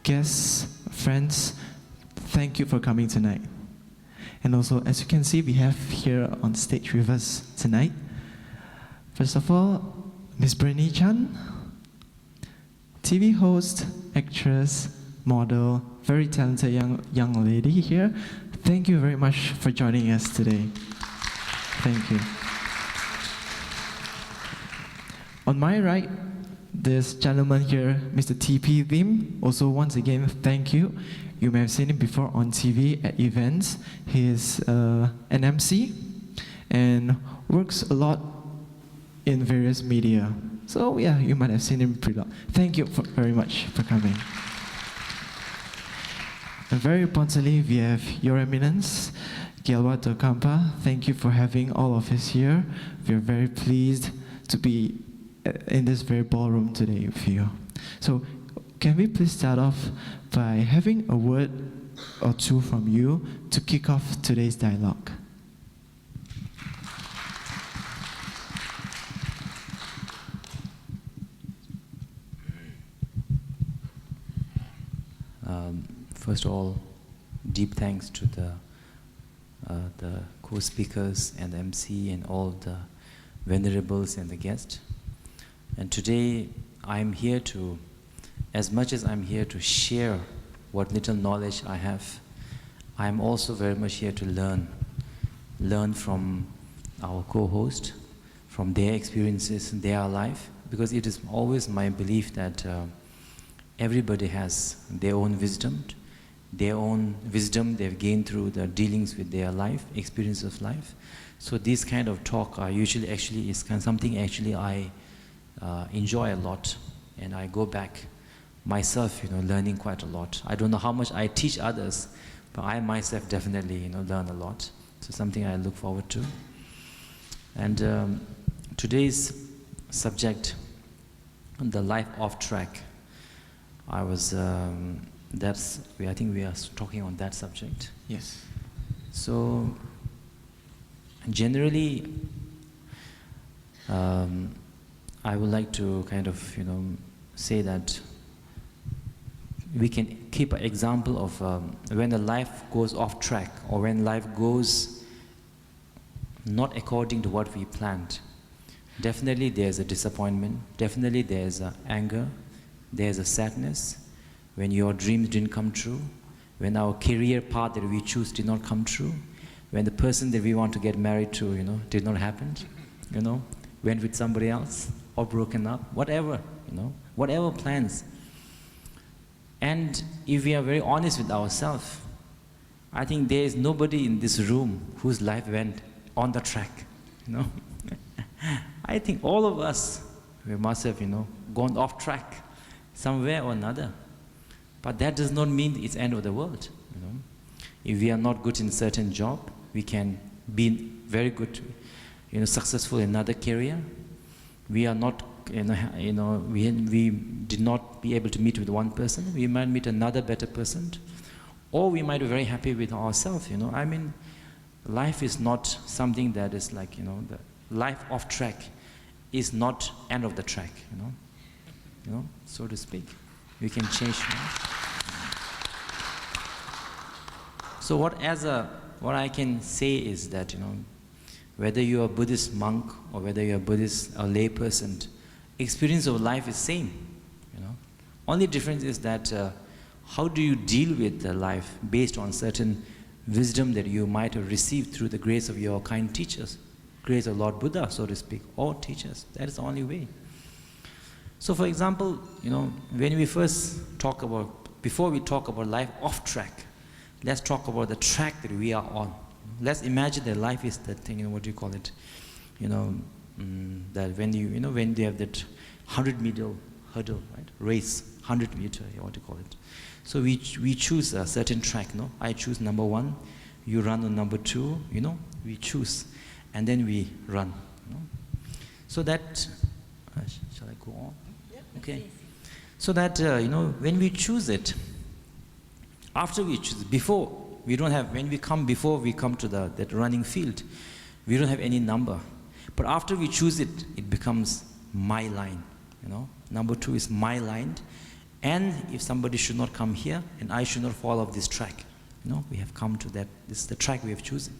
guests, friends, thank you for coming tonight. And also, as you can see, we have here on stage with us tonight, first of all, Miss Britney Chan, TV host, actress, model, very talented young lady here. Thank you very much for joining us today. Thank you. On my right, this gentleman here, Mr. T.P. Lim, also once again, thank you. You may have seen him before on TV at events. He is an MC and works a lot in various media. So yeah, you might have seen him pretty lot. Thank you very much for coming. And very importantly, we have Your Eminence, Gyalwa Tokampa. Thank you for having all of us here. We are very pleased to be in this very ballroom today with you. So can we please start off by having a word or two from you to kick off today's dialogue? First of all, deep thanks to the co-speakers and the MC and all the venerables and the guests. And today, I'm here to, as much as I'm here to share what little knowledge I have, I'm also very much here to learn from our co-host, from their experiences, their life, because it is always my belief that everybody has their own wisdom they've gained through the dealings with their life, experience of life. So this kind of talk usually actually is something actually I enjoy a lot, and I go back myself, learning quite a lot. I don't know how much I teach others, but I myself definitely, learn a lot. So something I look forward to. And today's subject, the life off track. I think we are talking on that subject. Yes. So generally, I would like to kind of, say that we can keep an example of when the life goes off track, or when life goes not according to what we planned. Definitely there's a disappointment, definitely there's anger, there's a sadness, when your dreams didn't come true, when our career path that we choose did not come true, when the person that we want to get married to, did not happen, went with somebody else, or broken up, whatever, whatever plans. And if we are very honest with ourselves, I think there is nobody in this room whose life went on the track, I think all of us, we must have, gone off track somewhere or another. But that does not mean it's the end of the world. If we are not good in a certain job, we can be very good, successful in another career. We are not, we did not be able to meet with one person. We might meet another better person, or we might be very happy with ourselves. I mean, life is not something that is like, the life off track is not end of the track. So to speak. We can change. So what I can say is that, whether you're a Buddhist monk or whether you're a Buddhist or lay person, experience of life is same. Only difference is that how do you deal with the life based on certain wisdom that you might have received through the grace of your kind teachers, grace of Lord Buddha, so to speak, or teachers. That is the only way. So for example, when we first talk about, before we talk about life off track, let's talk about the track that we are on. Let's imagine that life is that thing, what do you call it? That when you, when they have that 100-meter hurdle, right? Race, 100-meter, what do you call it? So we choose a certain track, no? I choose number 1, you run on number 2, we choose, and then we run. So that, shall I go on? Okay. So that, when we choose it, after we choose, before, we don't have, before we come to that running field, we don't have any number. But after we choose it, it becomes my line, Number 2 is my line, And if somebody should not come here, and I should not fall off this track. We have come to that. This is the track we have chosen.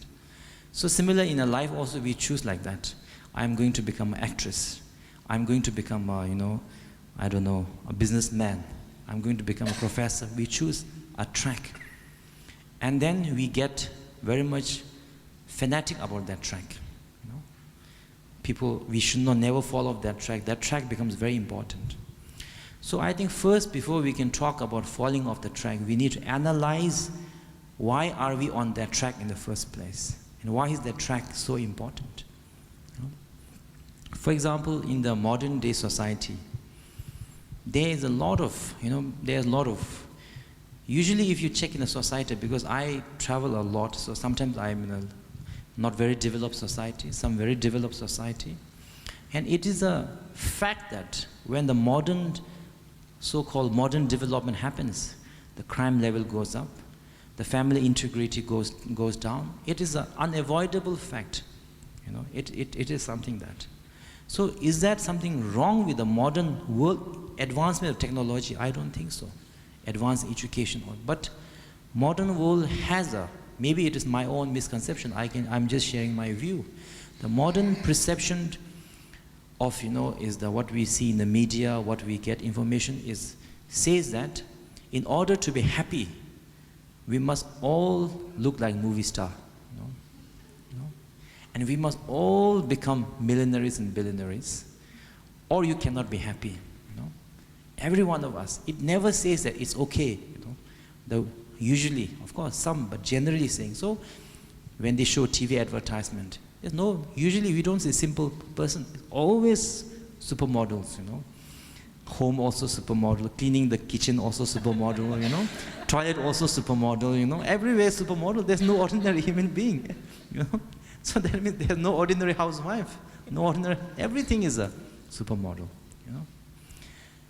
So similar in a life also we choose like that. I'm going to become an actress. I'm going to become a businessman. I'm going to become a professor. We choose a track. And then we get very much fanatic about that track. People, we should not never fall off that track. That track becomes very important. So I think first, before we can talk about falling off the track, we need to analyze why are we on that track in the first place? And why is that track so important? For example, in the modern day society, there is a lot of, usually if you check in a society, because I travel a lot, so sometimes I'm in a not very developed society, some very developed society. And it is a fact that when the so-called modern development happens, the crime level goes up, the family integrity goes down. It is an unavoidable fact. It is something that. So is that something wrong with the modern world advancement of technology? I don't think so. Advanced education. But modern world has maybe it is my own misconception. I'm just sharing my view. The modern perception of, is what we see in the media, what we get information says that in order to be happy, we must all look like movie star. And we must all become millionaires and billionaires, or you cannot be happy. Every one of us. It never says that it's okay. Usually, of course, some, but generally saying. So, when they show TV advertisement, usually we don't say simple person. It's always supermodels. Home also supermodel, cleaning the kitchen also supermodel. Toilet also supermodel. Everywhere supermodel. There's no ordinary human being. So that means there's no ordinary housewife, no ordinary, everything is a supermodel,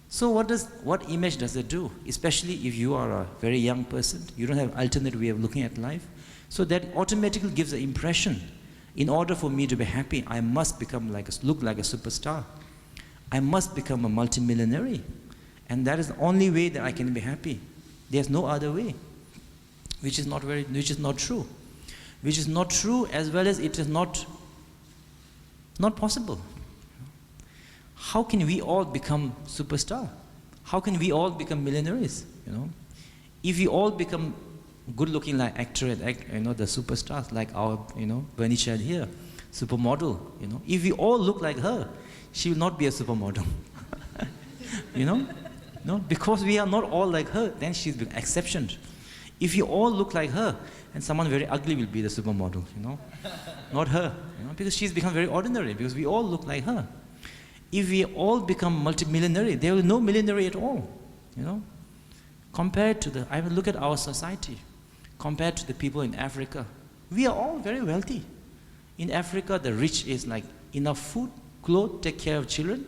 So what image does it do? Especially if you are a very young person, you don't have alternate way of looking at life. So that automatically gives the impression, in order for me to be happy, I must look like a superstar. I must become a multimillionaire. And that is the only way that I can be happy. There's no other way, which is not true. Which is not true, as well as it is not possible. How can we all become superstar? How can we all become millionaires? If we all become good-looking like actor and the superstars like our Bernie Chad here, supermodel. If we all look like her, she will not be a supermodel. No, because we are not all like her, then she's an exception. If you all look like her, and someone very ugly will be the supermodel, not her, because she's become very ordinary, because we all look like her. If we all become multimillionaire, there will be no millionaire at all, Compared to I will look at our society, compared to the people in Africa, we are all very wealthy. In Africa, the rich is like enough food, clothes, take care of children.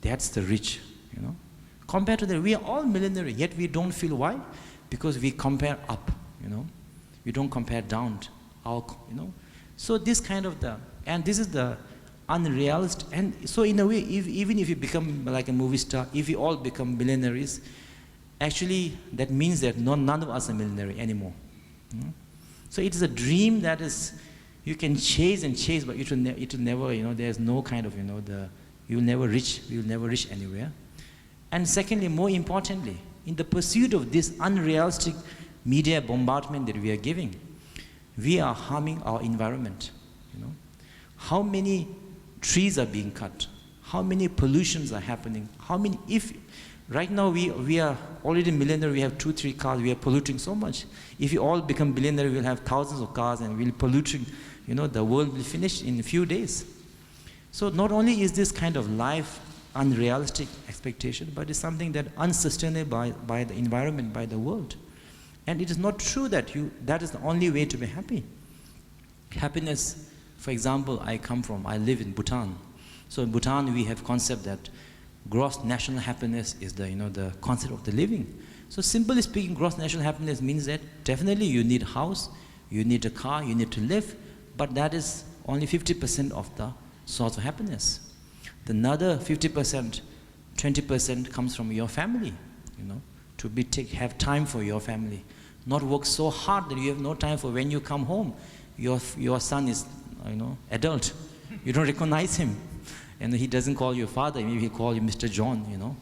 That's the rich, Compared to that, we are all millionaire, yet we don't feel why? Because we compare up, We don't compare down. So this kind of and this is the unrealistic. And so in a way, even if you become like a movie star, if we all become millionaires, actually that means that none of us are millionaire anymore. So it is a dream that is, you can chase and chase, but it will never, there's no kind of, we will never reach anywhere. And secondly, more importantly, in the pursuit of this unrealistic media bombardment that we are giving, we are harming our environment. How many trees are being cut? How many pollutions are happening? Right now we are already millionaire, we have 2-3 cars, we are polluting so much. If we all become billionaire, we'll have thousands of cars and we'll polluting, the world will finish in a few days. So not only is this kind of life unrealistic expectation, but it's something that unsustainable by the environment, by the world. And it is not true that that is the only way to be happy. Happiness, for example, I live in Bhutan. So in Bhutan we have concept that gross national happiness is the concept of the living. So simply speaking, gross national happiness means that definitely you need a house, you need a car, you need to live, but that is only 50% of the source of happiness. The another 50%, 20% comes from your family. to have time for your family. Not work so hard that you have no time for when you come home. Your son is, adult. You don't recognize him. And he doesn't call you father, maybe he call you Mr. John,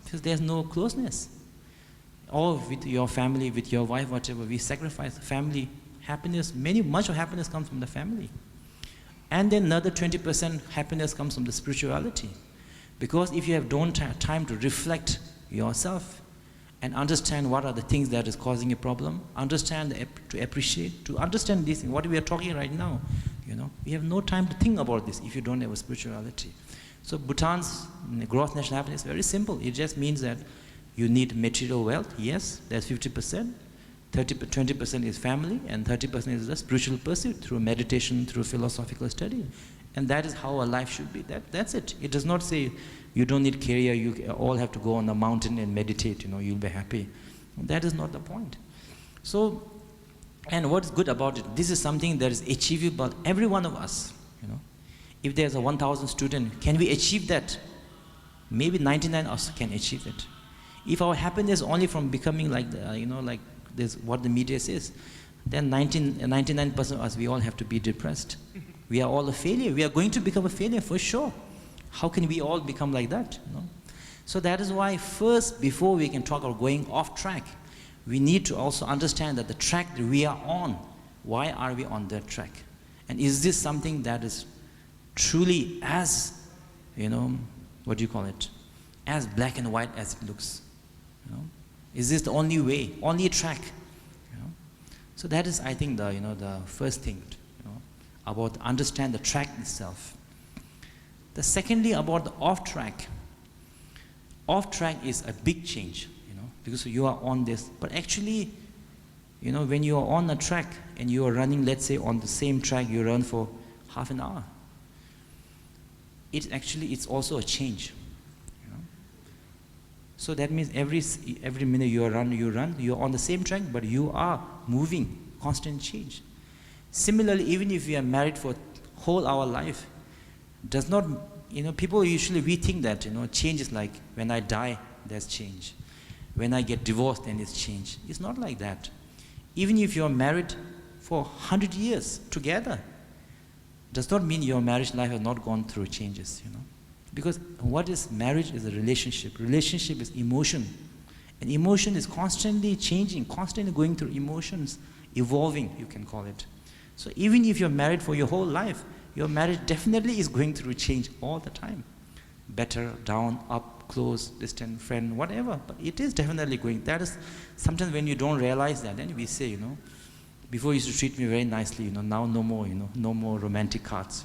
because there's no closeness. Or with your family, with your wife, whatever, we sacrifice family happiness. Much of happiness comes from the family. And then another 20% happiness comes from the spirituality. Because if you have don't have time to reflect yourself and understand what are the things that is causing a problem, to appreciate, to understand this, what we are talking right now, we have no time to think about this if you don't have a spirituality. So Bhutan's gross national happiness is very simple. It just means that you need material wealth, yes, that's 50%. 20% is family, and 30% is the spiritual pursuit through meditation, through philosophical study. And that is how a life should be. That's it. It does not say you don't need career, you all have to go on a mountain and meditate, you'll be happy. That is not the point. So, and what's good about it, this is something that is achievable, every one of us. If there's a 1,000 student, can we achieve that? Maybe 99 of us can achieve it. If our happiness only from becoming like, like this, what the media says, then 99% of us, we all have to be depressed. We are all a failure. We are going to become a failure for sure. How can we all become like that? So that is why first, before we can talk about going off track, we need to also understand that the track that we are on, why are we on that track? And is this something that is truly as, what do you call it, as black and white as it looks? Is this the only way, only track? So that is, I think, the first thing, about understand the track itself. The secondly, about the off track. Off track is a big change, because you are on this. But actually, when you are on a track and you are running, let's say on the same track, you run for half an hour. It's also a change. So that means every minute you run, you're on the same track, but you are moving, constant change. Similarly, even if we are married for whole our life, does not, people usually, we think that, change is like, when I die, there's change. When I get divorced, then it's change. It's not like that. Even if you're married for 100 years together, does not mean your marriage life has not gone through changes, Because what is marriage is a relationship. Relationship is emotion. And emotion is constantly changing, constantly going through emotions, evolving, you can call it. So even if you're married for your whole life, your marriage definitely is going through change all the time. Better, down, up, close, distant, friend, whatever. But it is definitely going. That is sometimes when you don't realize that, then we say, before you used to treat me very nicely, now no more, no more romantic cards,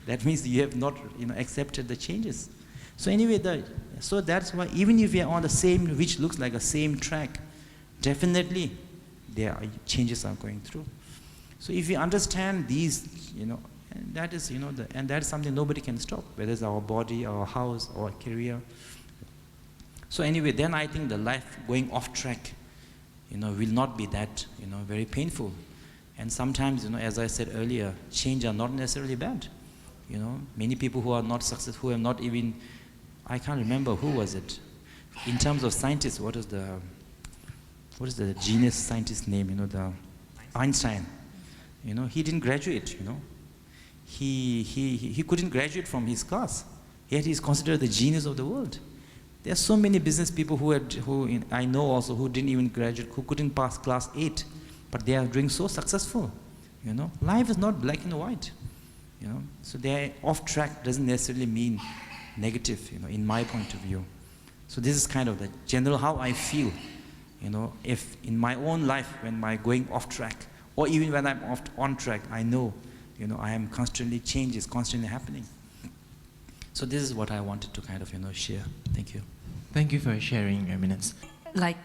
That means you have not, accepted the changes. So anyway, so that's why even if we are on the same, which looks like a same track, definitely there are changes are going through. So if we understand these, and that is, and that is something nobody can stop, whether it's our body, our house, our career. So anyway, then I think the life going off track, will not be that, very painful. And sometimes, as I said earlier, change are not necessarily bad. Many people who are not successful, who have not even, I can't remember who was it. In terms of scientists, what is the genius scientist name? The Einstein. He didn't graduate. He couldn't graduate from his class. Yet he's considered the genius of the world. There are so many business people who I know also who didn't even graduate, who couldn't pass class 8, but they are doing so successful. Life is not black and white. So they're off track doesn't necessarily mean negative, in my point of view. So this is kind of the general how I feel, if in my own life when I'm going off track, or even when I'm on track, I know, I am constantly changes, constantly happening. So this is what I wanted to kind of, share. Thank you. Thank you for sharing, Your Eminence. Like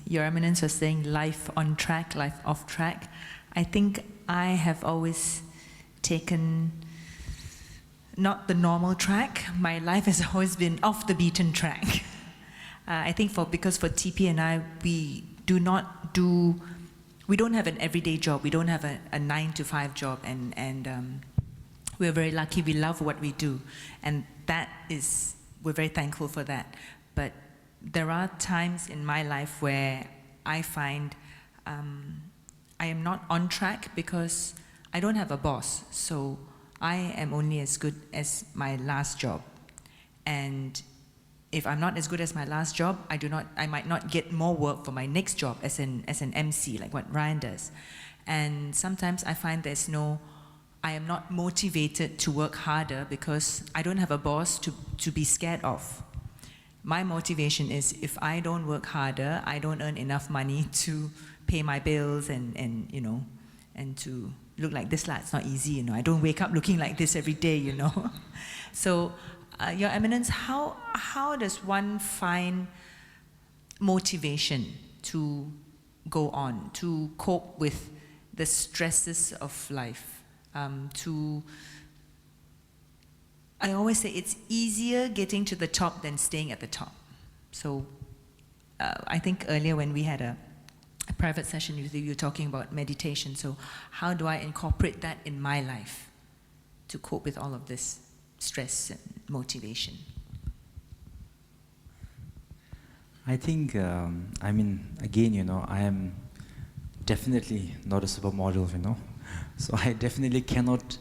Your Eminence was saying, life on track, life off track. I think I have always taken not the normal track. My life has always been off the beaten track. I think because for TP and I, we don't have an everyday job. We don't have a 9-to-5 job, and we're very lucky. We love what we do, and we're very thankful for that. But there are times in my life where I find I am not on track because I don't have a boss. So I am only as good as my last job. And if I'm not as good as my last job, I might not get more work for my next job as an MC, like what Ryan does. And sometimes I find I am not motivated to work harder because I don't have a boss to be scared of. My motivation is if I don't work harder, I don't earn enough money to pay my bills and to look like this. It's not easy, I don't wake up looking like this every day, So, Your Eminence, how does one find motivation to go on, to cope with the stresses of life? I always say it's easier getting to the top than staying at the top. So I think earlier when we had a private session with you, you were talking about meditation. So how do I incorporate that in my life to cope with all of this stress and motivation? I think, again, I am definitely not a supermodel, So I definitely cannot,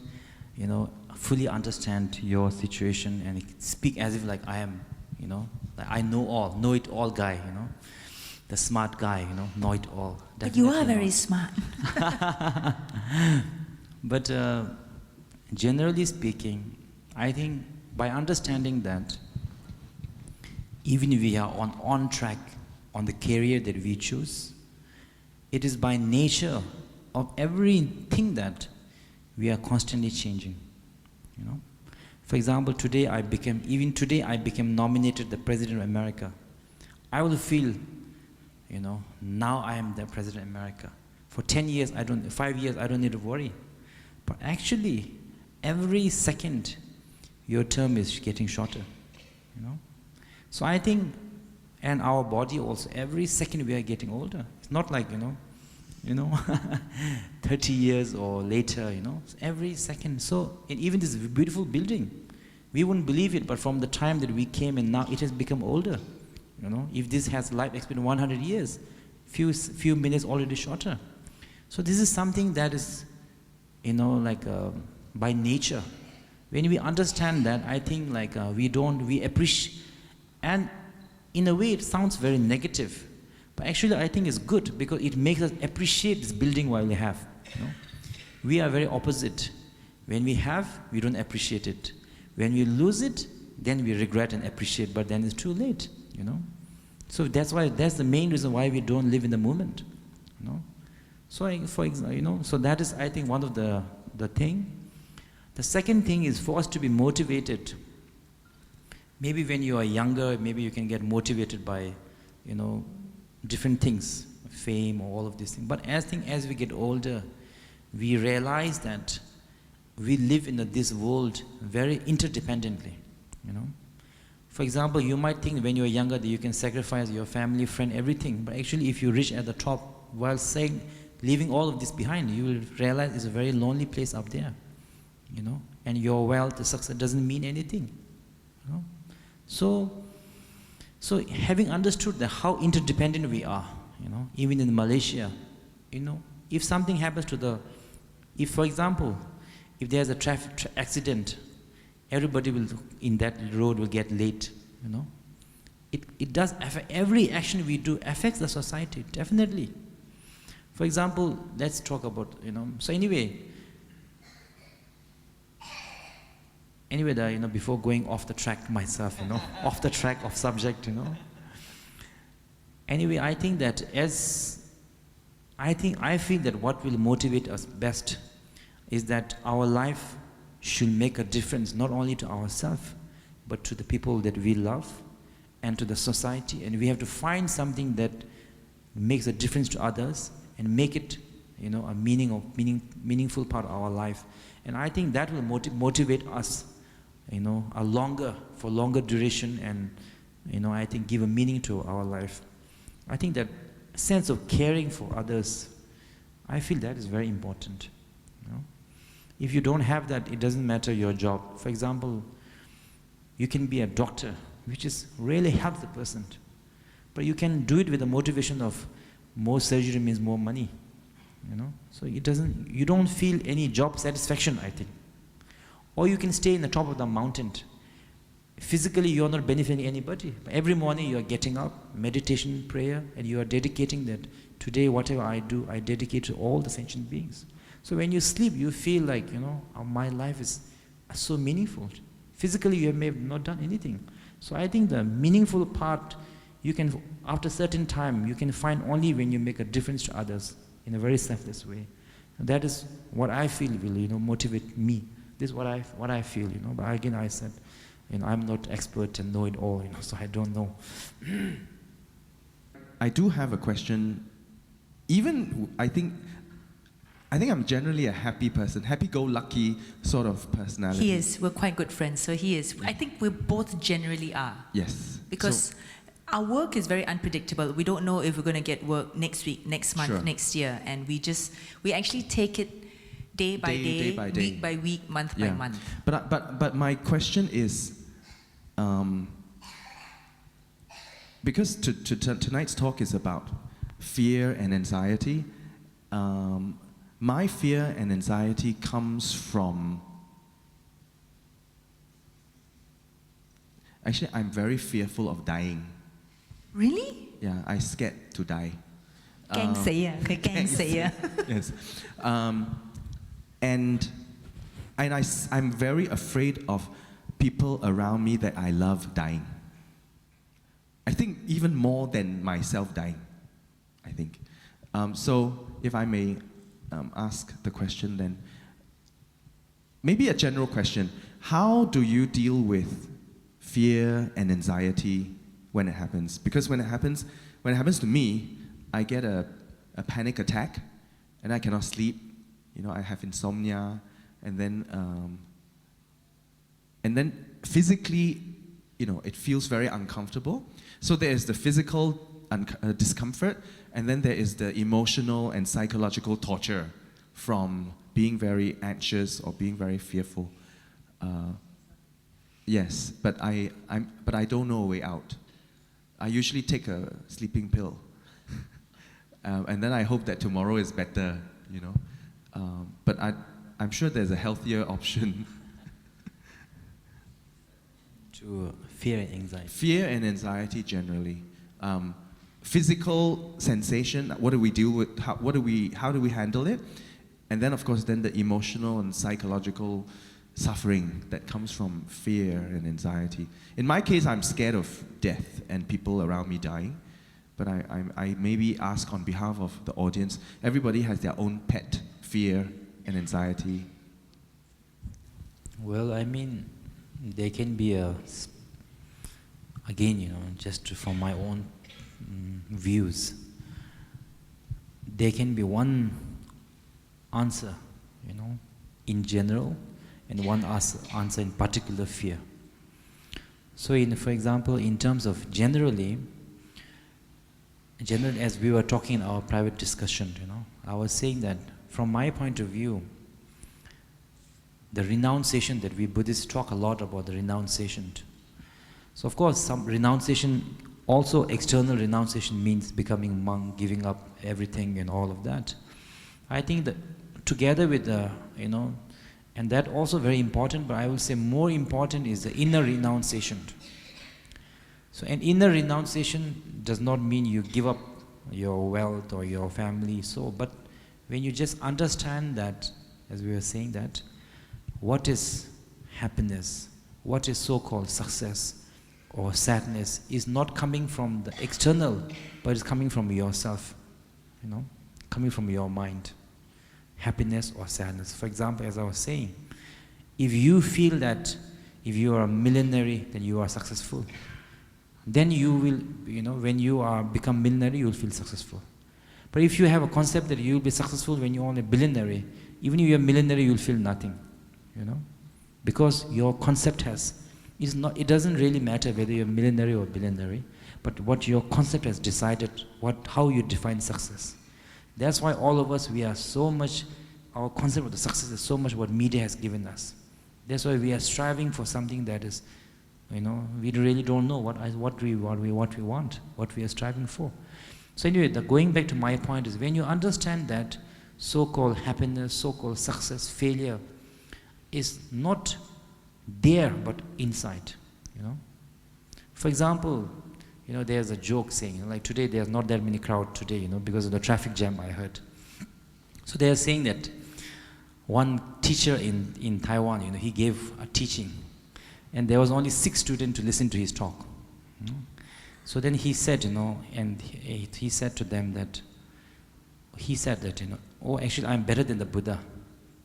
fully understand your situation and speak as if like I am, like I know it all guy, the smart guy, know it all. But you are Definitely very not. smart. But generally speaking, I think by understanding that even if we are on track on the career that we choose, it is by nature of everything that we are constantly changing. For example, today I became nominated the President of America. I will feel, now I am the President of America. For 5 years, I don't need to worry. But actually, every second, your term is getting shorter, So I think, and our body also, every second we are getting older. It's not like, 30 years or later, every second. So, and even this beautiful building, we wouldn't believe it, but from the time that we came and now it has become older. If this has life expectancy 100 years, few minutes already shorter. So this is something that is, by nature. When we understand that, I think we appreciate, and in a way it sounds very negative, but actually I think it's good because it makes us appreciate this building while we have. We are very opposite. When we have, we don't appreciate it. When we lose it, then we regret and appreciate, but then it's too late, So that's the main reason why we don't live in the moment, So for example, so that is, I think, one of the thing. The second thing is for us to be motivated. Maybe when you are younger, maybe you can get motivated by, different things, fame or all of these things. But as we get older, we realize that we live in this world very interdependently, For example, you might think when you're younger that you can sacrifice your family, friend, everything. But actually, if you reach at the top while leaving all of this behind, you will realize it's a very lonely place up there, And your wealth, the success doesn't mean anything, So having understood how interdependent we are, even in Malaysia, if something happens for example, if there's a traffic accident, everybody in that road will get late, It does affect, every action we do affects the society, definitely. For example, let's talk about, so anyway, before going off the track myself, off the track of subject, Anyway, I think that I feel that what will motivate us best is that our life should make a difference not only to ourselves, but to the people that we love and to the society. And we have to find something that makes a difference to others and make it, a meaningful part of our life. And I think that will motivate us, for longer duration and, I think give a meaning to our life. I think that sense of caring for others, I feel that is very important. If you don't have that, it doesn't matter your job. For example, you can be a doctor, which is really helps the person. But you can do it with the motivation of more surgery means more money, So you don't feel any job satisfaction, I think. Or you can stay in the top of the mountain. Physically, you're not benefiting anybody. Every morning you are getting up, meditation, prayer, and you are dedicating that today, whatever I do, I dedicate to all the sentient beings. So when you sleep, you feel like, my life is so meaningful. Physically, you may have not done anything. So I think the meaningful part, you can, after a certain time, you can find only when you make a difference to others in a very selfless way. And that is what I feel will, motivate me. This is what I feel, But again, I said, I'm not expert and know it all, so I don't know. I do have a question. I think I'm generally a happy person, happy-go-lucky sort of personality. He is. We're quite good friends, so he is. I think we both generally are. Yes. Because our work is very unpredictable. We don't know if we're going to get work next week, next month, Sure. next year. And we actually take it day by day, week by week, month by month. But my question is, because tonight's talk is about fear and anxiety, my fear and anxiety comes from, actually I'm very fearful of dying. Really? Yeah, I scared to die. Gang say. Yes. And I'm very afraid of people around me that I love dying. I think even more than myself dying, I think. So if I may ask the question then, maybe a general question. How do you deal with fear and anxiety when it happens? Because when it happens to me, I get a panic attack and I cannot sleep. I have insomnia, and then physically, it feels very uncomfortable. So there is the physical discomfort, and then there is the emotional and psychological torture from being very anxious or being very fearful. Yes, but I don't know a way out. I usually take a sleeping pill, and then I hope that tomorrow is better. But I'm sure there's a healthier option. To fear and anxiety. Fear and anxiety generally. Physical sensation, what do we deal with? How do we handle it? And then of course the emotional and psychological suffering that comes from fear and anxiety. In my case, I'm scared of death and people around me dying. But I maybe ask on behalf of the audience, everybody has their own pet fear and anxiety. Well, there can be just from my own views, there can be one answer, in general, and one answer in particular fear. So, for example, in terms of generally, as we were talking in our private discussion, I was saying that from my point of view, the renunciation that we Buddhists talk a lot about, the renunciation. So of course, some renunciation, also external renunciation means becoming monk, giving up everything and all of that. I think that together with the, and that also very important, but I will say more important is the inner renunciation. So an inner renunciation does not mean you give up your wealth or your family, but when you just understand that, as we were saying that, what is happiness, what is so-called success or sadness is not coming from the external, but it's coming from yourself, coming from your mind, happiness or sadness. For example, as I was saying, if you feel that if you are a millionaire, then you are successful, then you will, when you become millionaire, you will feel successful. But if you have a concept that you will be successful when you are a billionaire, even if you are a millionaire, you will feel nothing, because your concept it doesn't really matter whether you're a millionaire or billionaire, but what your concept has decided, how you define success. That's why all of us, we are so much, our concept of the success is so much what media has given us. That's why we are striving for something that is We really don't know what we want, what we are striving for. So anyway, going back to my point is, when you understand that so-called happiness, so-called success, failure is not there but inside. For example, there's a joke saying, like today there's not that many crowd today, because of the traffic jam, I heard. So they are saying that one teacher in Taiwan, he gave a teaching, and there was only 6 students to listen to his talk. So then he said, and he said to them that, oh, actually I'm better than the Buddha.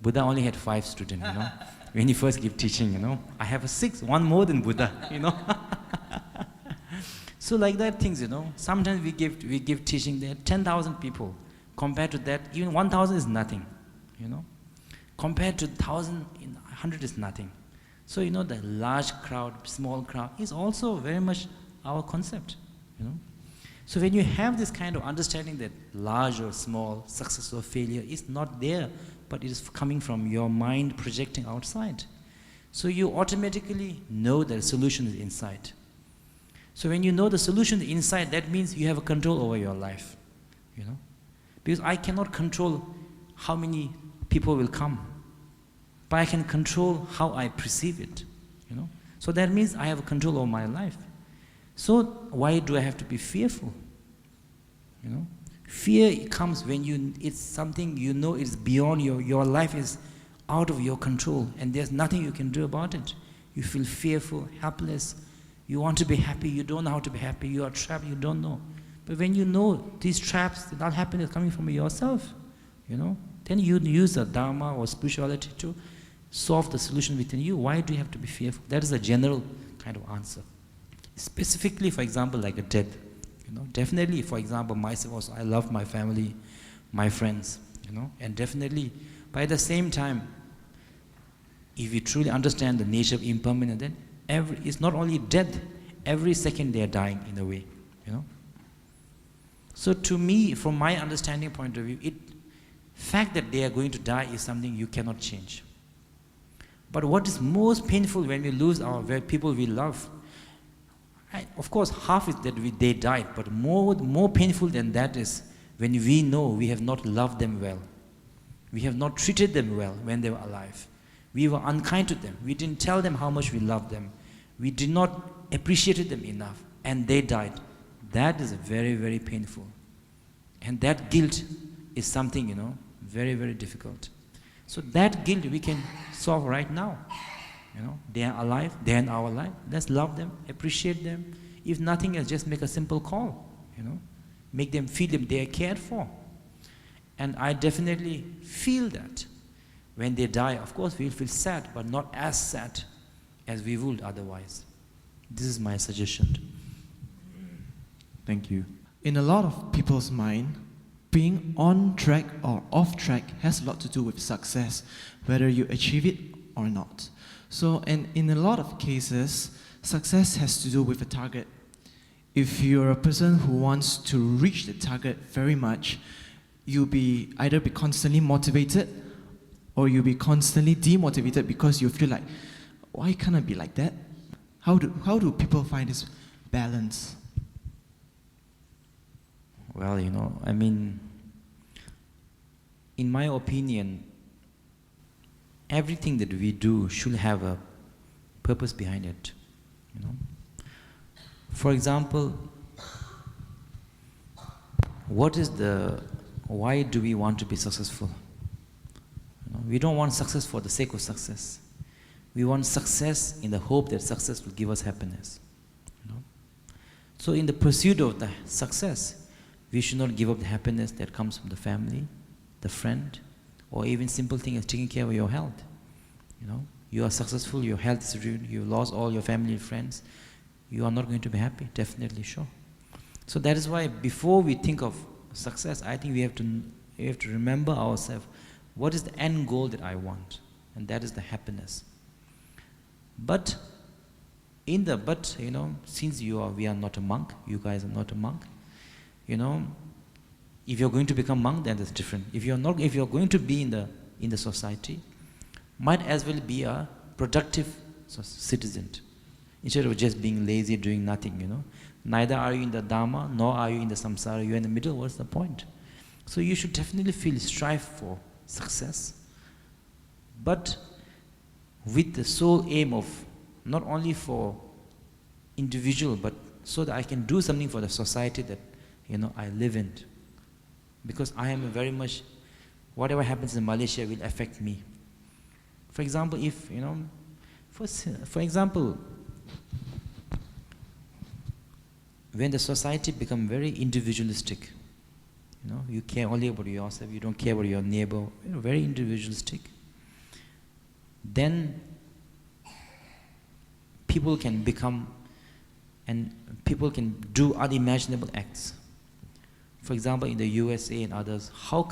Buddha only had 5 students, when he first gave teaching, I have a 6, one more than Buddha, So like that things, sometimes we give teaching there, 10,000 people. Compared to that, even 1,000 is nothing, Compared to 1,000, 100 is nothing. So, the large crowd, small crowd is also very much our concept, So when you have this kind of understanding that large or small, success or failure is not there, but it is coming from your mind projecting outside. So you automatically know that the solution is inside. So when you know the solution is inside, that means you have a control over your life, Because I cannot control how many people will come, but I can control how I perceive it, So that means I have a control over my life. So why do I have to be fearful? Fear comes when it's something is beyond your life is out of your control, and there's nothing you can do about it. You feel fearful, helpless. You want to be happy, you don't know how to be happy. You are trapped, you don't know. But when you know these traps, that happiness coming from yourself, then you use the Dharma or spirituality to solve the solution within you. Why do you have to be fearful? That is a general kind of answer. Specifically, for example, like a death. Definitely, for example, myself also, I love my family, my friends, and definitely, but at the same time, if you truly understand the nature of impermanence, then it's not only death, every second they are dying in a way, So to me, from my understanding point of view, fact that they are going to die is something you cannot change. But what is most painful when we lose our people we love, of course, half is that they died, but more painful than that is when we know we have not loved them well. We have not treated them well when they were alive. We were unkind to them. We didn't tell them how much we loved them. We did not appreciate them enough, and they died. That is very, very painful. And that guilt is something, very, very difficult. So that guilt we can solve right now. They are alive, they are in our life. Let's love them, appreciate them. If nothing else, just make a simple call, Make them feel them they are cared for. And I definitely feel that when they die, of course we'll feel sad, but not as sad as we would otherwise. This is my suggestion. Thank you. In a lot of people's mind, being on track or off track has a lot to do with success, whether you achieve it or not. So, and in a lot of cases, success has to do with a target. If you're a person who wants to reach the target very much, you'll either be constantly motivated or you'll be constantly demotivated because you feel like, why can't I be like that? How do people find this balance? Well, in my opinion, everything that we do should have a purpose behind it. For example, why do we want to be successful? We don't want success for the sake of success. We want success in the hope that success will give us happiness. So in the pursuit of the success, we should not give up the happiness that comes from the family, the friend, or even simple thing as taking care of your health. You are successful, your health is ruined, you lost all your family and friends, you are not going to be happy, definitely sure. So that is why before we think of success, I think we have to remember ourselves, what is the end goal that I want? And that is the happiness. But since we are not a monk, you guys are not a monk, if you're going to become monk, then that's different. If you're going to be in the society, might as well be a productive citizen. instead of just being lazy, doing nothing, you know. Neither are you in the Dharma, nor are you in the samsara, you're in the middle. What's the point? So you should definitely strive for success, but with the sole aim of not only for individual, but so that I can do something for the society that, you know, I live in. Because I am very much, whatever happens in Malaysia will affect me. For example, if, you know, for example, when the society becomes very individualistic, you know, you care only about yourself, you don't care about your neighbor, you know, very individualistic, then people can become, and people can do unimaginable acts. For example, in the USA and others, how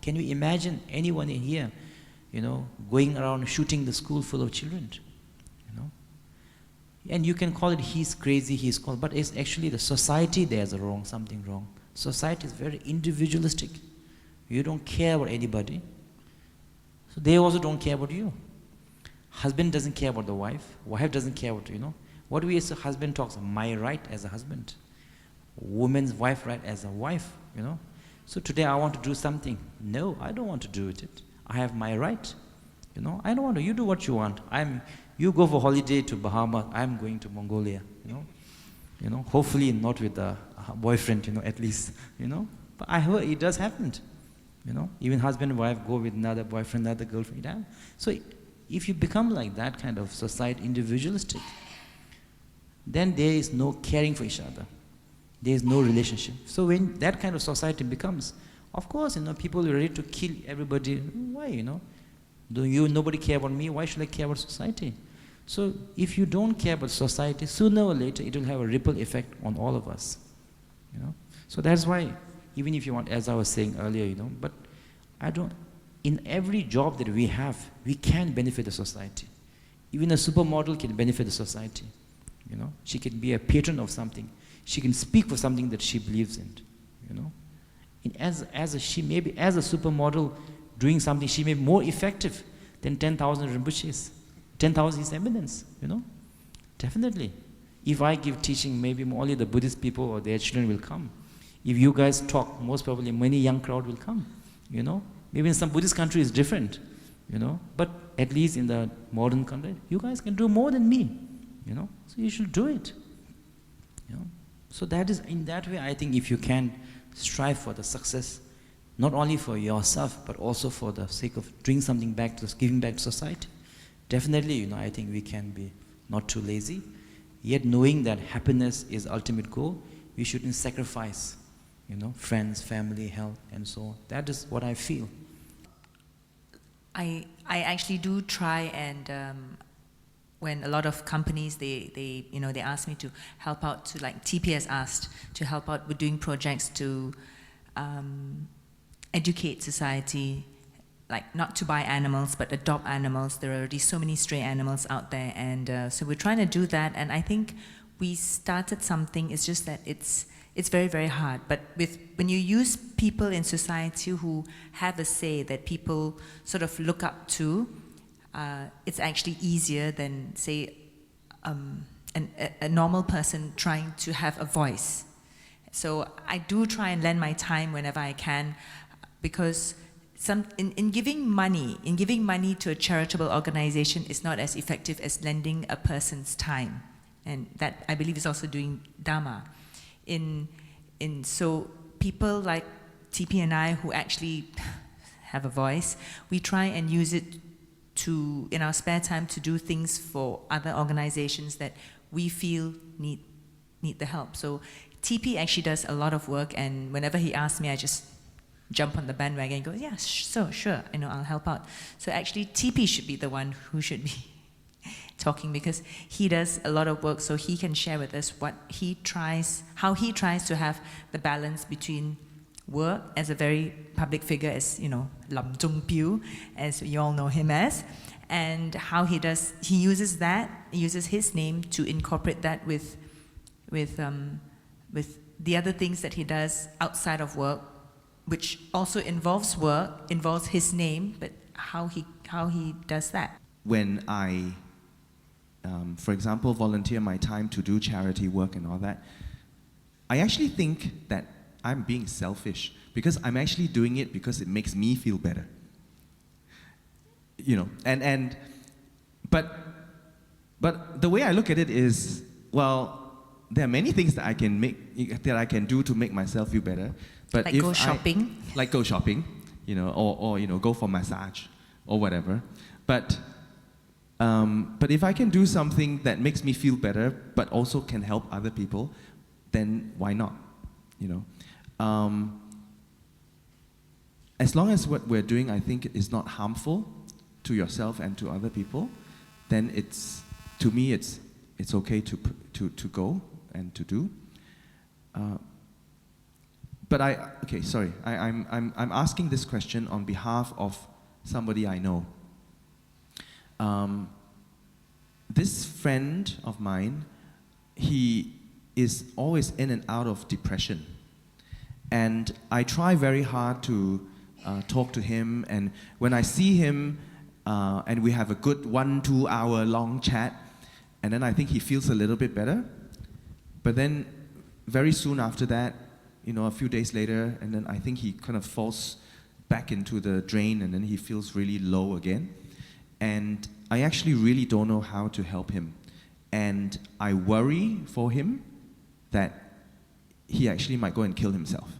can you imagine anyone in here, you know, going around shooting the school full of children, you know? And you can call it he's crazy, he's called, but it's actually the society there's wrong, something wrong. Society is very individualistic. You don't care about anybody, so they also don't care about you. Husband doesn't care about the wife doesn't care about, you know. What do we as a husband talks, my right as a husband, woman's wife right as a wife, you know. So today I want to do something. No, I don't want to do it. I have my right, you know. I don't want to, you do what you want. You go for holiday to Bahamas, I'm going to Mongolia, you know. You know, hopefully not with a boyfriend, you know, at least, you know. But I heard it does happen, you know. Even husband and wife go with another boyfriend, another girlfriend. Yeah. So if you become like that kind of society, individualistic, then there is no caring for each other. There is no relationship. So when that kind of society becomes, of course, you know, people are ready to kill everybody. Why, you know? Nobody care about me, why should I care about society? So if you don't care about society, sooner or later it will have a ripple effect on all of us, you know. So that's why, even if you want, as I was saying earlier, you know, but in every job that we have, we can benefit the society. Even a supermodel can benefit the society, you know. She can be a patron of something. She can speak for something that she believes in, you know. And she may be, as a supermodel, doing something, she may be more effective than 10,000 Rinpoches, 10,000 His Eminence, you know. Definitely. If I give teaching, maybe only the Buddhist people or their children will come. If you guys talk, most probably many young crowd will come, you know. Maybe in some Buddhist country it's different, you know. But at least in the modern country, you guys can do more than me, you know. So you should do it, you know. So that is, in that way, I think if you can strive for the success, not only for yourself, but also for the sake of doing something back to, giving back to society, definitely, you know, I think we can be not too lazy, yet knowing that happiness is the ultimate goal, we shouldn't sacrifice, you know, friends, family, health, and so on. That is what I feel. I actually do try, and when a lot of companies, they ask me to help out, to, like TP has asked, to help out with doing projects to educate society, like not to buy animals, but adopt animals. There are already so many stray animals out there, and so we're trying to do that, and I think we started something. It's just that it's very, very hard. But when you use people in society who have a say that people sort of look up to, it's actually easier than, say, a normal person trying to have a voice. So I do try and lend my time whenever I can, because in giving money to a charitable organization is not as effective as lending a person's time, and that, I believe, is also doing Dharma. So people like TP and I, who actually have a voice, we try and use it to, in our spare time, to do things for other organizations that we feel need the help. So TP actually does a lot of work, and whenever he asks me, I just jump on the bandwagon and go, yeah, sure, I'll help out. So actually TP should be the one who should be talking, because he does a lot of work, so he can share with us how he tries to have the balance between work as a very public figure, as Lam Zung Piu, as you all know him as, and how he uses his name to incorporate that with the other things that he does outside of work, which also involves work, involves his name, but how he does that. When I for example, volunteer my time to do charity work and all that, I actually think that I'm being selfish because I'm actually doing it because it makes me feel better. You know, but the way I look at it is, well, there are many things that I can do to make myself feel better. But like go shopping. Like go shopping, you know, or you know, go for massage or whatever. But if I can do something that makes me feel better, but also can help other people, then why not? You know, as long as what we're doing, I think, is not harmful to yourself and to other people, then to me it's okay to go and to do. But I'm asking this question on behalf of somebody I know. This friend of mine, he is always in and out of depression. And I try very hard to talk to him, and when I see him and we have a good 1-2 hour long chat, and then I think he feels a little bit better. But then very soon after that, you know, a few days later, and then I think he kind of falls back into the drain, and then he feels really low again. And I actually really don't know how to help him. And I worry for him that he actually might go and kill himself.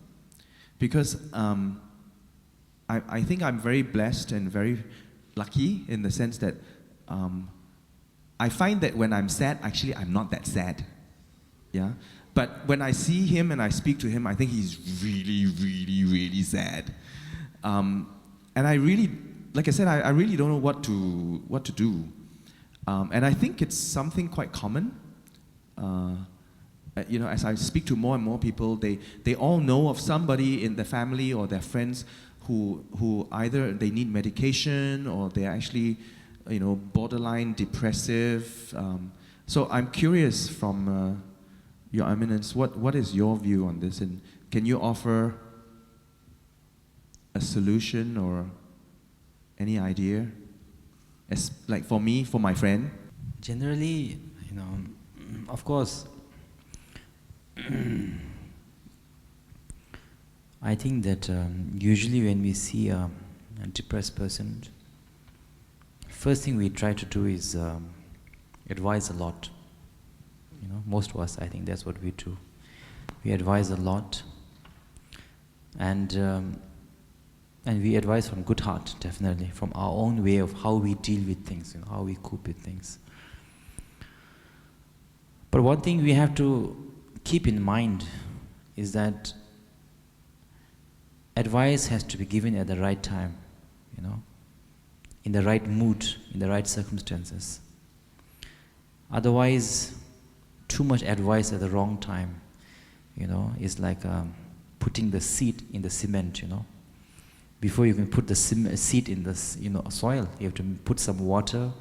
Because I think I'm very blessed and very lucky in the sense that I find that when I'm sad, actually I'm not that sad. Yeah? But when I see him and I speak to him, I think he's really, really, really sad. And I really, like I said, I really don't know what to do. And I think it's something quite common. You know, as I speak to more and more people, they all know of somebody in their family or their friends who either they need medication or they're actually, you know, borderline depressive. So I'm curious from Your Eminence, what is your view on this? And can you offer a solution or any idea? As like for me, for my friend? Generally, you know, of course, I think that usually when we see a depressed person, first thing we try to do is advise a lot. You know, most of us, I think that's what we do. We advise a lot, and we advise from good heart, definitely, from our own way of how we deal with things, you know, how we cope with things. But one thing we have to keep in mind is that advice has to be given at the right time, you know, in the right mood, in the right circumstances. Otherwise, too much advice at the wrong time, you know, is like putting the seed in the cement, you know. Before you can put the seed in the, you know, soil, you have to put some water,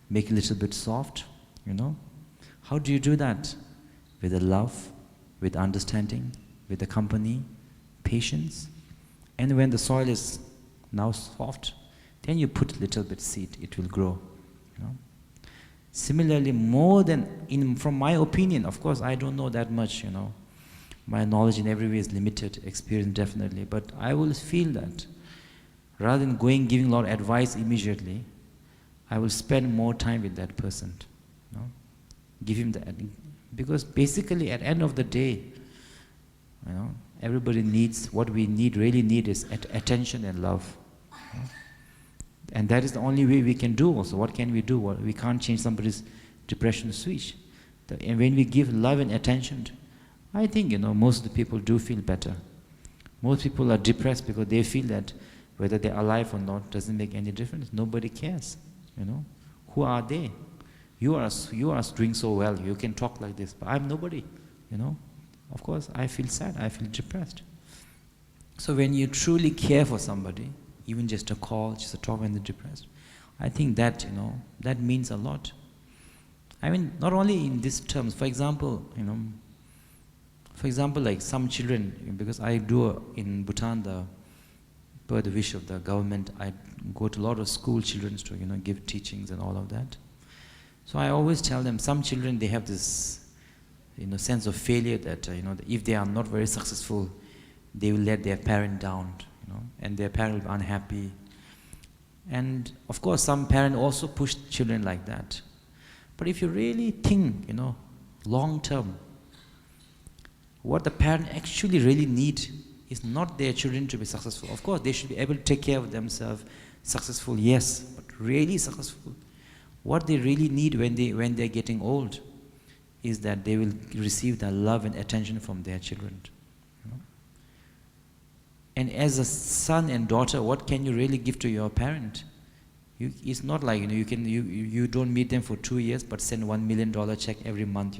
make it a little bit soft, you know. How do you do that? With the love, with understanding, with the company, patience. And when the soil is now soft, then you put a little bit seed, it will grow, you know. Similarly, more than, from my opinion, of course, I don't know that much, you know. My knowledge in every way is limited, experience definitely, but I will feel that rather than giving a lot of advice immediately, I will spend more time with that person, you know. Give him that, because basically at the end of the day, you know, everybody needs, what we really need is attention and love. You know? And that is the only way we can do also. What can we do? We can't change somebody's depression switch. And when we give love and attention, I think, you know, most of the people do feel better. Most people are depressed because they feel that whether they're alive or not doesn't make any difference. Nobody cares, you know. Who are they? You are doing so well. You can talk like this, but I'm nobody, you know. Of course, I feel sad. I feel depressed. So when you truly care for somebody, even just a call, just a talk when they're depressed, I think that, you know, that means a lot. I mean, not only in these terms. For example, you know, like some children, because I do in Bhutan, per the wish of the government, I go to a lot of school children to, you know, give teachings and all of that. So I always tell them, some children, they have this sense of failure that if they are not very successful, they will let their parent down, and their parent will be unhappy. And of course, some parents also push children like that. But if you really think, long term, what the parent actually really need is not their children to be successful. Of course, they should be able to take care of themselves, successful, yes, but really successful. What they really need when they're getting old is that they will receive the love and attention from their children. And as a son and daughter, what can you really give to your parent? It's not like you don't meet them for 2 years, but send $1 million check every month.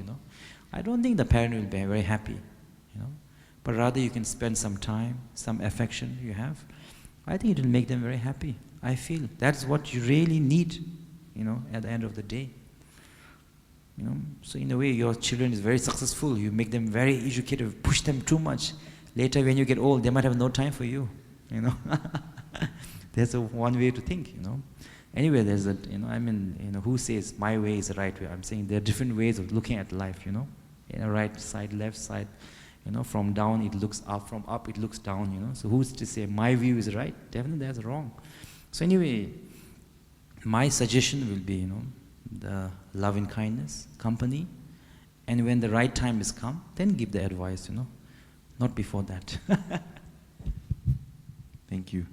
I don't think the parent will be very happy. But rather you can spend some time, some affection you have. I think it will make them very happy. I feel that's what you really need, at the end of the day. So in a way, your children is very successful. You make them very educated, push them too much. Later, when you get old, they might have no time for you. That's one way to think. Anyway, there's a who says my way is the right way? I'm saying there are different ways of looking at life. Right side, left side. From down it looks up, from up it looks down. So who's to say my view is right? Definitely that's wrong. So anyway, my suggestion will be, the love and kindness, company, and when the right time is come, then give the advice. Not before that. Thank you.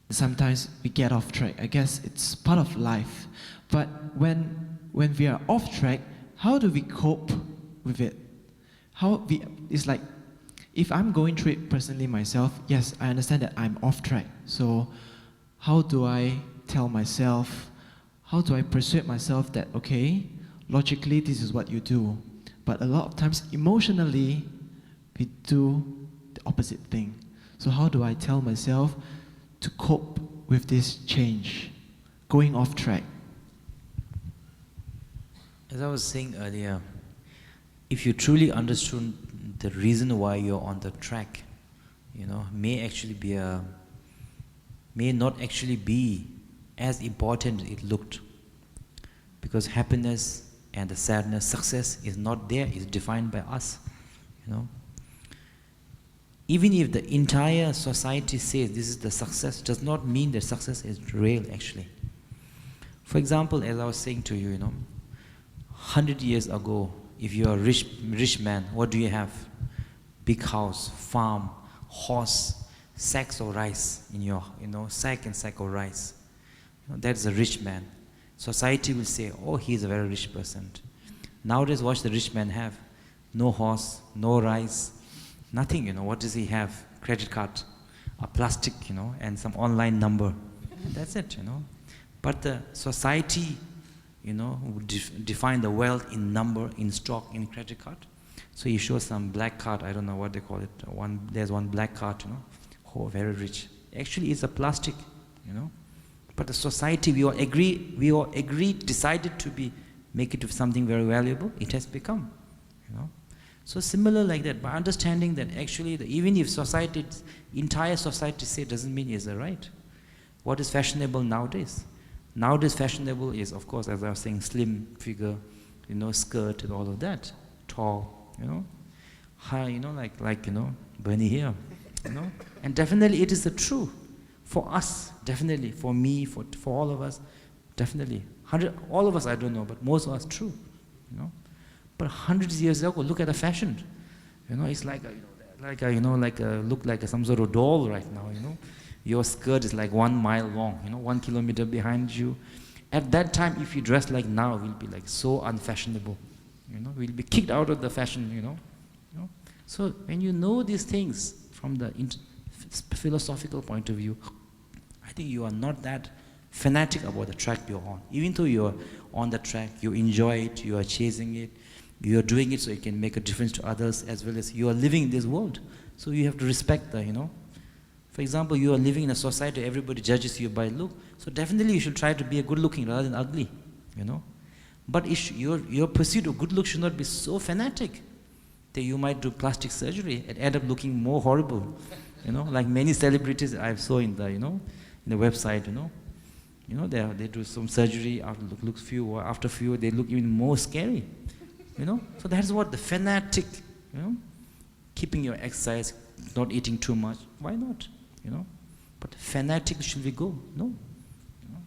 Sometimes we get off track. I guess it's part of life. But when we are off track, how do we cope with it? It's like, if I'm going through it personally myself, yes, I understand that I'm off track. So how do I tell myself, how do I persuade myself that, okay, logically this is what you do. But a lot of times emotionally, we do the opposite thing. So how do I tell myself to cope with this change, going off track? As I was saying earlier, if you truly understood the reason why you're on the track, may not actually be as important as it looked. Because happiness and the sadness, success is not there, it's defined by us. Even if the entire society says this is the success, does not mean that success is real actually. For example, as I was saying to you, 100 years ago, if you're a rich man, what do you have? Big house, farm, horse, sacks of rice in your, sack and sack of rice. That's a rich man. Society will say, oh, he's a very rich person. Nowadays, what does the rich man have? No horse, no rice, nothing, what does he have? Credit card, a plastic, and some online number. That's it, But the society, would define the wealth in number, in stock, in credit card. So he shows some black card, I don't know what they call it. There's one black card, oh, very rich. Actually, it's a plastic, But the society, we all agreed, decided to make it something very valuable. It has become, So similar like that, by understanding that actually, even if entire society say doesn't mean is right. What is fashionable nowadays? Nowadays fashionable is, of course, as I was saying, slim figure, skirt and all of that, tall, high, like Bernie here, And definitely it is the truth for us, definitely for me, for all of us, definitely. All of us, I don't know, but most of us, true, But 100 years ago, look at the fashion. It's like look like some sort of doll right now. Your skirt is like 1 mile long. 1 kilometer behind you. At that time, if you dress like now, we'll be like so unfashionable. We'll be kicked out of the fashion. So when you know these things from the philosophical point of view, I think you are not that fanatic about the track you're on. Even though you're on the track, you enjoy it, you are chasing it. You are doing it so you can make a difference to others, as well as you are living in this world. So you have to respect the, For example, you are living in a society, everybody judges you by look. So definitely you should try to be a good looking rather than ugly, But your pursuit of good looks should not be so fanatic that you might do plastic surgery and end up looking more horrible. Like many celebrities I saw in the, in the website, You know, they do some surgery, after few, they look even more scary. You know, so that's what the fanatic, you know, keeping your exercise, not eating too much. Why not? You know, but fanatic should we go? No. You know?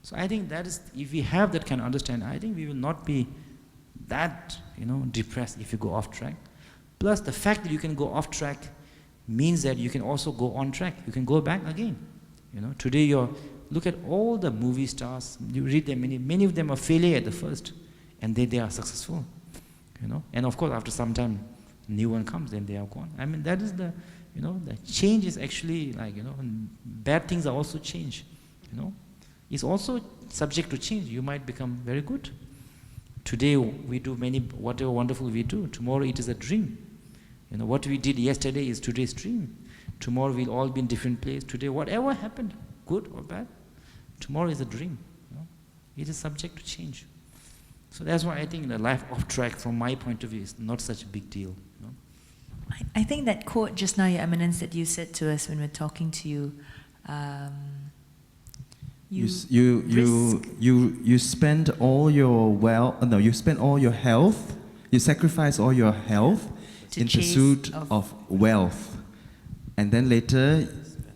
So I think that is, if we have that kind of understanding, I think we will not be that, you know, depressed if you go off track. Plus the fact that you can go off track means that you can also go on track. You can go back again. You know, today look at all the movie stars. You read them, many of them are failure at the first, and they are successful. You know, and of course after some time, new one comes, then they are gone. I mean, that is the, you know, the change is actually like, you know, bad things are also change. You know, it's also subject to change. You might become very good. Today we do whatever wonderful we do. Tomorrow it is a dream. You know, what we did yesterday is today's dream. Tomorrow we'll all be in different place. Today, whatever happened, good or bad, tomorrow is a dream. You know? It is subject to change. So that's why I think the life off track, from my point of view, is not such a big deal. You know? I think that quote just now, Your Eminence, that you said to us when we're talking to you, you spend all your you spend all your health, you sacrifice all your health in pursuit of wealth. And then later,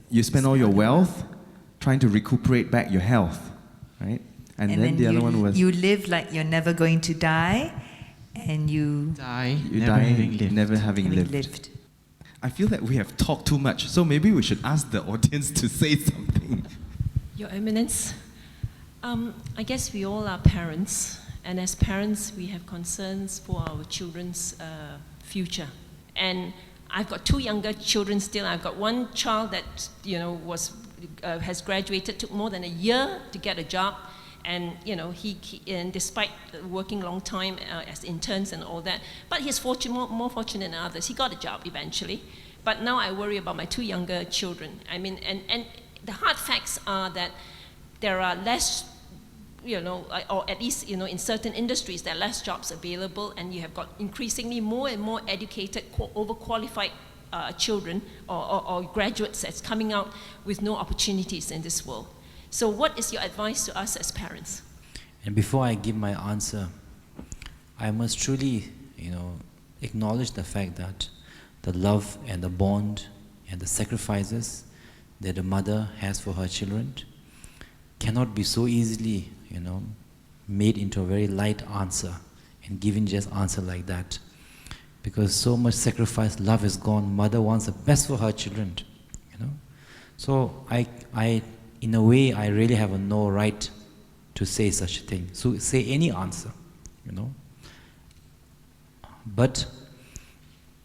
you spend all your wealth trying to recuperate back your health, right? And then the other one was... You live like you're never going to die, and you die, never having lived. I feel that we have talked too much, so maybe we should ask the audience to say something. Your Eminence, I guess we all are parents, and as parents, we have concerns for our children's future. And I've got two younger children still. I've got one child that, you know, has graduated, took more than a year to get a job, and, you know, and despite working a long time as interns and all that, but he's more fortunate than others. He got a job eventually. But now I worry about my two younger children. I mean, and the hard facts are that there are less, you know, or at least, you know, in certain industries, there are less jobs available, and you have got increasingly more and more educated, overqualified children or graduates that's coming out with no opportunities in this world. So what is your advice to us as parents? And before I give my answer, I must truly, you know, acknowledge the fact that the love and the bond and the sacrifices that a mother has for her children cannot be so easily, you know, made into a very light answer and given just answer like that. Because so much sacrifice, love is gone, mother wants the best for her children, you know. So I in a way, I really have no right to say such a thing. So say any answer, you know. But,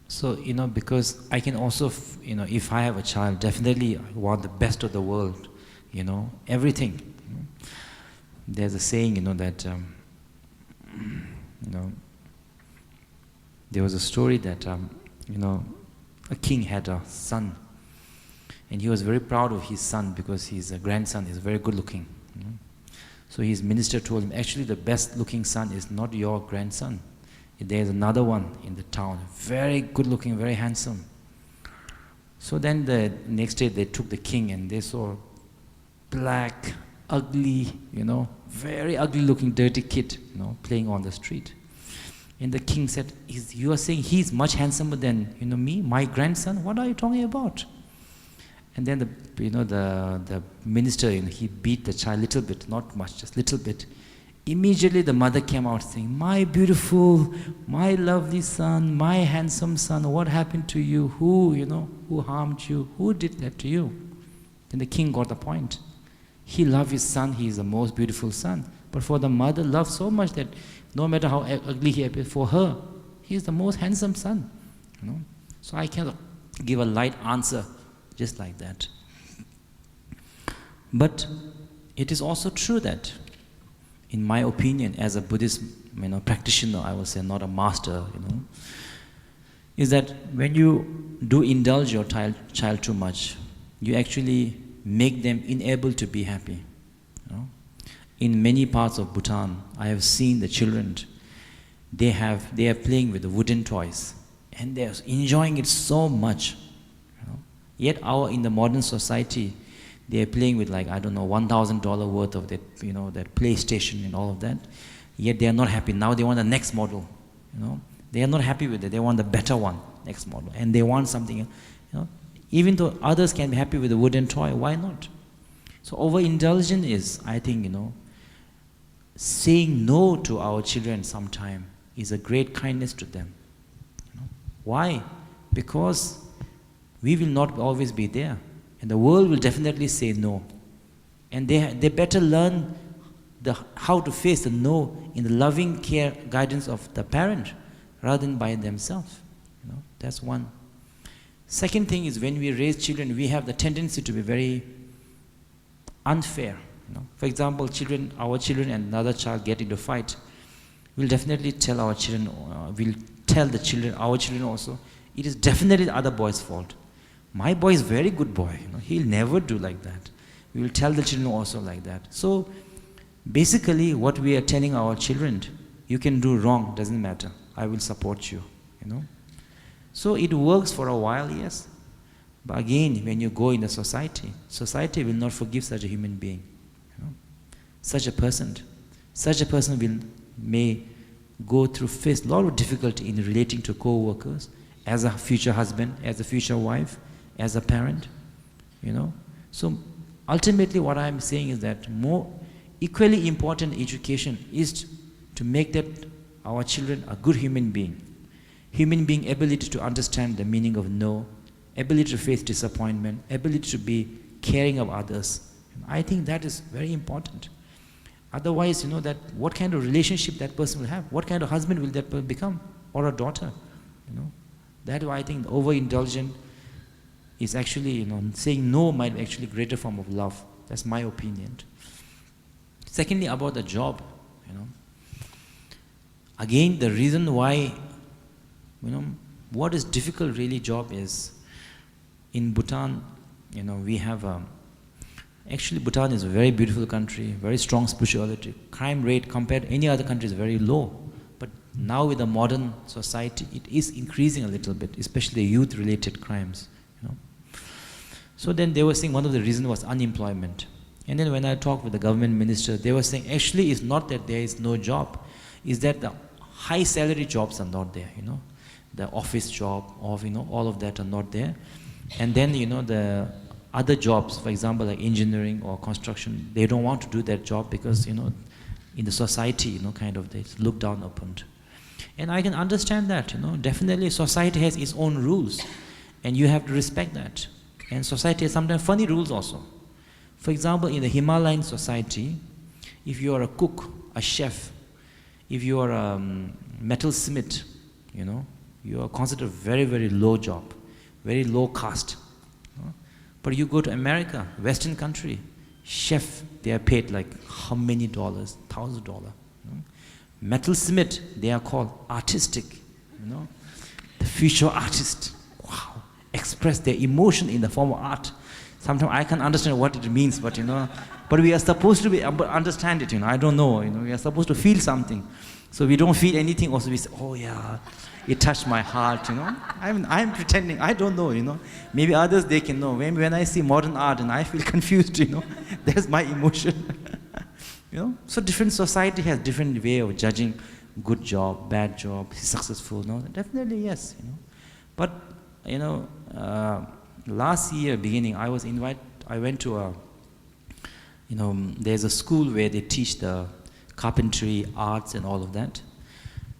so, you know, because I can also, you know, if I have a child, definitely I want the best of the world, you know, everything. You know. There's a saying, you know, that, you know, there was a story that, you know, a king had a son, and he was very proud of his son because his grandson is very good looking. You know. So his minister told him, actually the best looking son is not your grandson. There's another one in the town, very good looking, very handsome. So then the next day they took the king and they saw black, ugly, you know, very ugly looking dirty kid, you know, playing on the street. And the king said, you are saying he's much handsomer than, you know, me, my grandson? What are you talking about? And then the minister, you know, he beat the child a little bit, not much, just a little bit. Immediately the mother came out saying, my beautiful, my lovely son, my handsome son, what happened to you? Who, you know, who harmed you? Who did that to you? Then the king got the point. He loved his son, he is the most beautiful son. But for the mother, loved so much that no matter how ugly he appears, for her, he is the most handsome son. You know? So I cannot give a light answer just like that. But it is also true that, in my opinion, as a Buddhist, you know, practitioner, I will say, not a master, you know, is that when you do indulge your child too much, you actually make them unable to be happy. You know? In many parts of Bhutan, I have seen the children, they are playing with the wooden toys, and they are enjoying it so much. You know? Yet in the modern society, They are playing with like, I don't know, $1,000 worth of that, that PlayStation and all of that. Yet they are not happy. Now they want the next model, They are not happy with it. They want the better one, next model. And they want something, Even though others can be happy with a wooden toy, why not? So overindulgence is, I think, saying no to our children sometime is a great kindness to them. Why? Because we will not always be there. And the world will definitely say no. And they better learn how to face the no in the loving care, guidance of the parent rather than by themselves. That's one. Second thing is, when we raise children, we have the tendency to be very unfair. For example, our children and another child get into a fight. We'll definitely tell our children, we'll tell our children also, it is definitely the other boy's fault. My boy is a very good boy. He'll never do like that. We will tell the children also like that. So basically what we are telling our children, you can do wrong, doesn't matter. I will support you. So it works for a while, yes. But again, when you go in the society will not forgive such a human being. Such a person may face a lot of difficulty in relating to co-workers, as a future husband, as a future wife, as a parent, So ultimately what I'm saying is that more equally important education is to make that our children a good human being. Human being ability to understand the meaning of no, ability to face disappointment, ability to be caring of others. I think that is very important. Otherwise, that what kind of relationship that person will have, what kind of husband will that person become, or a daughter, That's why I think overindulgence is actually, saying no might be actually a greater form of love. That's my opinion. Secondly, about the job, Again, the reason why, what is difficult really job is, in Bhutan, we have, actually Bhutan is a very beautiful country, very strong spirituality. Crime rate compared to any other country is very low. But now with the modern society, it is increasing a little bit, especially youth-related crimes. So then they were saying one of the reasons was unemployment. And then when I talked with the government minister, they were saying actually it's not that there is no job, it's that the high salary jobs are not there, The office job, all of that are not there. And then, the other jobs, for example, like engineering or construction, they don't want to do that job because, in the society, it's looked down upon. And I can understand that, definitely society has its own rules and you have to respect that. And society has sometimes funny rules also. For example, in the Himalayan society, if you are a cook, a chef, if you are a metalsmith, you are considered very, very low job, very low caste. But you go to America, Western country, chef, they are paid like how many dollars? $1,000. Metalsmith, they are called artistic. The future artist. Wow. Express their emotion in the form of art. Sometimes I can't understand what it means, but but we are supposed to understand it. I don't know. We are supposed to feel something. So we don't feel anything. Also we say, oh yeah, it touched my heart. I'm pretending. I don't know. Maybe others they can know. When I see modern art and I feel confused. That's my emotion. So different society has different way of judging good job, bad job, successful. No, definitely yes. But last year beginning, I went to there's a school where they teach the carpentry, arts and all of that.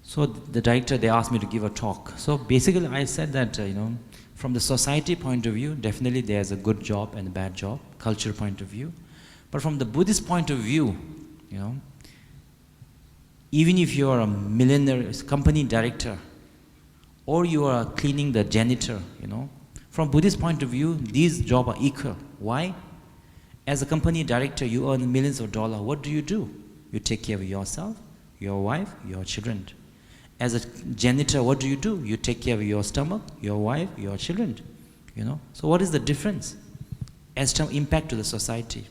So the director, they asked me to give a talk. So basically I said that, from the society point of view, definitely there's a good job and a bad job, culture point of view. But from the Buddhist point of view, even if you are a millionaire company director, or you are cleaning the janitor, from Buddhist point of view, these jobs are equal. Why? As a company director, you earn millions of dollars. What do? You take care of yourself, your wife, your children. As a janitor, what do? You take care of your stomach, your wife, your children. So what is the difference? As to impact to the society?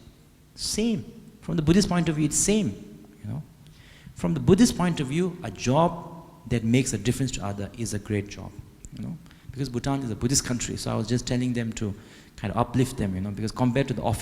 Same. From the Buddhist point of view, it's same. From the Buddhist point of view, a job that makes a difference to others is a great job. Because Bhutan is a Buddhist country, so I was just telling them to kind of uplift them, because compared to the office